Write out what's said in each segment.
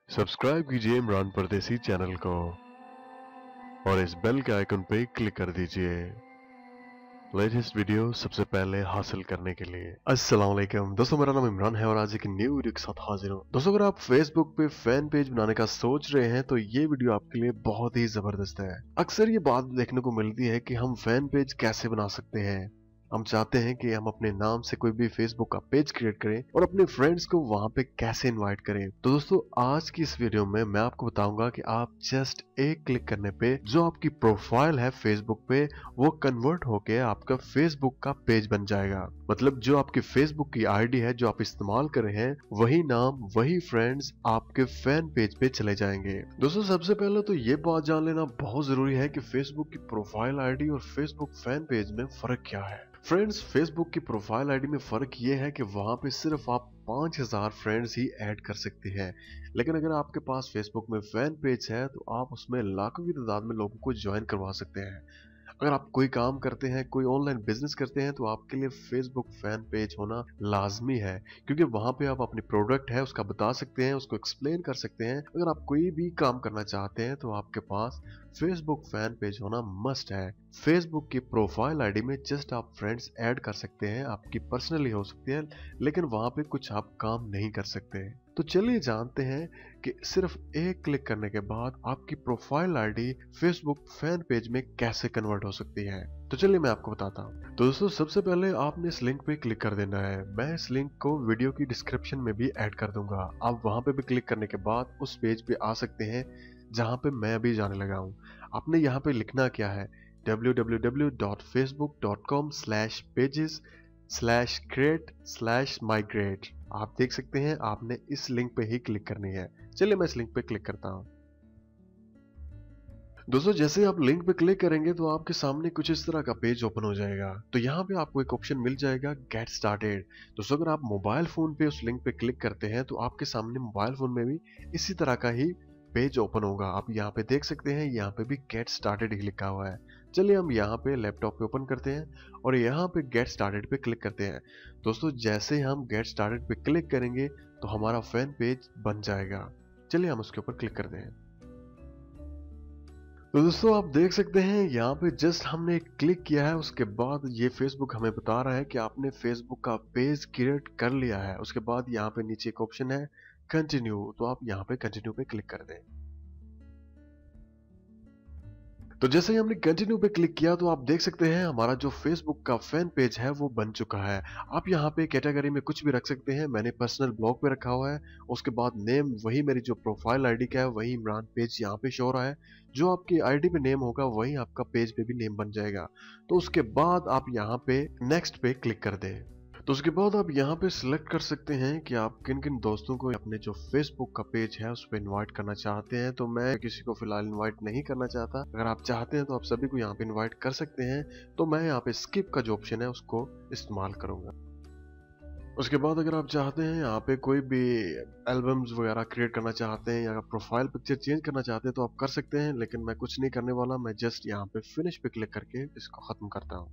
Subscribe कीजिए इमरान परदेसी channel को और इस बेल के आइकन पे क्लिक कर दीजिए लेटेस्ट वीडियो सबसे पहले हासिल करने के लिए। अस्सलाम वालेकुम दोस्तों, मेरा नाम इमरान है और आज एक न्यू वीडियो के साथ हाजिर हूँ। दोस्तों, अगर आप फेसबुक पे फैन पेज बनाने का सोच रहे हैं तो ये वीडियो आपके लिए बहुत ही जबरदस्त है। अक्सर ये बात देखने को मिलती है कि हम फैन पेज कैसे बना सकते हैं। हम चाहते हैं कि हम अपने नाम से कोई भी फेसबुक का पेज क्रिएट करें और अपने फ्रेंड्स को वहां पे कैसे इनवाइट करें। तो दोस्तों, आज की इस वीडियो में मैं आपको बताऊंगा कि आप जस्ट एक क्लिक करने पे जो आपकी प्रोफाइल है फेसबुक पे वो कन्वर्ट होके आपका फेसबुक का पेज बन जाएगा। मतलब जो आपकी फेसबुक की आईडी है जो आप इस्तेमाल कर रहे हैं वही नाम वही फ्रेंड्स आपके फैन पेज पे चले जाएंगे। दोस्तों, सबसे पहले तो ये बात जान लेना बहुत जरूरी है कि फेसबुक की प्रोफाइल आईडी और फेसबुक फैन पेज में फर्क क्या है। फ्रेंड्स, फेसबुक की प्रोफाइल आईडी में फर्क ये है कि वहां पे सिर्फ आप 5000 फ्रेंड्स ही ऐड कर सकते हैं, लेकिन अगर आपके पास फेसबुक में फैन पेज है तो आप उसमें लाखों की तादाद में लोगों को ज्वाइन करवा सकते हैं। अगर आप कोई काम करते हैं, कोई ऑनलाइन बिजनेस करते हैं तो आपके लिए फेसबुक फैन पेज होना लाजमी है, क्योंकि वहां पे आप अपनी प्रोडक्ट है उसका बता सकते हैं, उसको एक्सप्लेन कर सकते हैं। अगर आप कोई भी काम करना चाहते हैं तो आपके पास फेसबुक फैन पेज होना मस्ट है। फेसबुक की प्रोफाइल आईडी में जस्ट आप फ्रेंड्स ऐड कर सकते हैं, आपकी पर्सनली हो सकती है, लेकिन वहां पे कुछ आप काम नहीं कर सकते। तो चलिए जानते हैं कि सिर्फ एक क्लिक करने के बाद आपकी profile ID Facebook fan page में कैसे कन्वर्ट हो सकती है। तो चलिए मैं आपको बताता हूँ। तो दोस्तों, सबसे पहले आपने इस लिंक पे क्लिक कर देना है। मैं इस लिंक को वीडियो की डिस्क्रिप्शन में भी ऐड कर दूंगा। आप वहां पे भी क्लिक करने के बाद उस पेज पे आ सकते हैं जहां पे मैं अभी जाने लगा हूँ। आपने यहाँ पे लिखना क्या है, www.facebook.com/pages/create/migrate। आप देख सकते हैं आपने इस लिंक पे ही क्लिक करनी है। चलिए मैं इस लिंक पे क्लिक करता हूँ। दोस्तों, जैसे आप लिंक पे क्लिक करेंगे तो आपके सामने कुछ इस तरह का पेज ओपन हो जाएगा। तो यहाँ पे आपको एक ऑप्शन मिल जाएगा गेट स्टार्टेड। दोस्तों, अगर आप मोबाइल फोन पे उस लिंक पे क्लिक करते हैं तो आपके सामने मोबाइल फोन में भी इसी तरह का ही पेज ओपन होगा। आप यहाँ पे देख सकते हैं, यहाँ पे भी गेट स्टार्टेड ही लिखा हुआ है। चलिए हम यहाँ पे लैपटॉप पे ओपन करते हैं और यहाँ पे गेट स्टार्टेड पे क्लिक करते हैं। दोस्तों, जैसे हम गेट स्टार्टेड पे क्लिक करेंगे तो हमारा फैन पेज बन जाएगा। चलिए हम उसके ऊपर क्लिक करते हैं। तो दोस्तों, आप देख सकते हैं यहाँ पे जस्ट हमने क्लिक किया है, उसके बाद ये फेसबुक हमें बता रहा है कि आपने फेसबुक का पेज क्रिएट कर लिया है। उसके बाद यहाँ पे नीचे एक ऑप्शन है कंटिन्यू, तो आप यहाँ पे कंटिन्यू पे क्लिक कर दें। तो जैसे ही हमने कंटिन्यू पे क्लिक किया तो आप देख सकते हैं हमारा जो फेसबुक का फैन पेज है वो बन चुका है। आप यहाँ पे कैटेगरी में कुछ भी रख सकते हैं। मैंने पर्सनल ब्लॉग पे रखा हुआ है। उसके बाद नेम वही मेरी जो प्रोफाइल आईडी का है वही इमरान पेज यहाँ पे शो हो रहा है। जो आपकी आईडी पे नेम होगा वही आपका पेज पे भी नेम बन जाएगा। तो उसके बाद आप यहाँ पे नेक्स्ट पे क्लिक कर दें। तो उसके बाद आप यहाँ पे सिलेक्ट कर सकते हैं कि आप किन किन दोस्तों को अपने जो फेसबुक का पेज है उस पर इन्वाइट करना चाहते हैं। तो मैं किसी को फिलहाल इन्वाइट नहीं करना चाहता। अगर आप चाहते हैं तो आप सभी को यहाँ पे इन्वाइट कर सकते हैं। तो मैं यहाँ पे स्किप का जो ऑप्शन है उसको इस्तेमाल करूंगा। उसके बाद अगर आप चाहते हैं यहाँ पे कोई भी एल्बम्स वगैरह क्रिएट करना चाहते हैं या प्रोफाइल पिक्चर चेंज करना चाहते हैं तो आप कर सकते हैं, लेकिन मैं कुछ नहीं करने वाला। मैं जस्ट यहाँ पे फिनिश पे क्लिक करके इसको खत्म करता हूँ।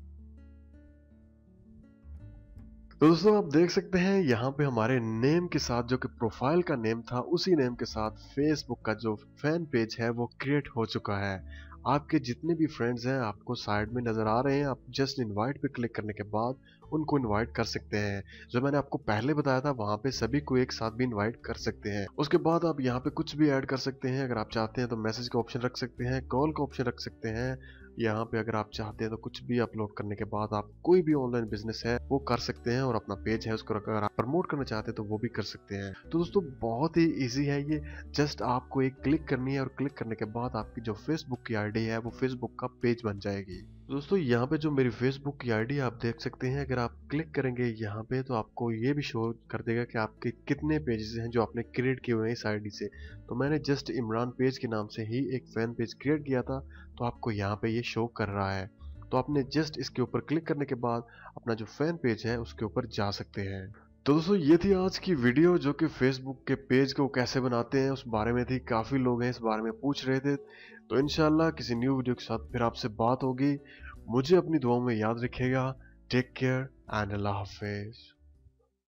तो दोस्तों, आप देख सकते हैं यहाँ पे हमारे नेम के साथ जो कि प्रोफाइल का नेम था उसी नेम के साथ फेसबुक का जो फैन पेज है वो क्रिएट हो चुका है। आपके जितने भी फ्रेंड्स हैं आपको साइड में नजर आ रहे हैं। आप जस्ट इनवाइट पे क्लिक करने के बाद उनको इनवाइट कर सकते हैं। जो मैंने आपको पहले बताया था वहां पे सभी को एक साथ भी इनवाइट कर सकते हैं। उसके बाद आप यहाँ पे कुछ भी ऐड कर सकते हैं। अगर आप चाहते हैं तो मैसेज का ऑप्शन रख सकते हैं, कॉल का ऑप्शन रख सकते हैं। यहाँ पे अगर आप चाहते हैं तो कुछ भी अपलोड करने के बाद आप कोई भी ऑनलाइन बिजनेस है वो कर सकते हैं और अपना पेज है उसको अगर आप प्रमोट करना चाहते हैं तो वो भी कर सकते हैं। तो दोस्तों, बहुत ही इजी है ये। जस्ट आपको एक क्लिक करनी है और क्लिक करने के बाद आपकी जो फेसबुक की आईडी है वो फेसबुक का पेज बन जाएगी। दोस्तों, यहाँ पे जो मेरी फेसबुक की आईडी आप देख सकते हैं, अगर आप क्लिक करेंगे यहाँ पे तो आपको ये भी शो कर देगा कि आपके कितने पेजेस हैं जो आपने क्रिएट किए हुए हैं इस आईडी से। तो मैंने जस्ट इमरान पेज के नाम से ही एक फैन पेज क्रिएट किया था, तो आपको यहाँ पे ये शो कर रहा है। तो आपने जस्ट इसके ऊपर क्लिक करने के बाद अपना जो फैन पेज है उसके ऊपर जा सकते हैं। तो दोस्तों, ये थी आज की वीडियो जो कि फेसबुक के पेज को कैसे बनाते हैं उस बारे में थी। काफी लोग हैं इस बारे में पूछ रहे थे। तो इंशाल्लाह किसी न्यू वीडियो के साथ फिर आपसे बात होगी। मुझे अपनी दुआओं में याद रखिएगा। टेक केयर एंड अल्लाह हाफिज।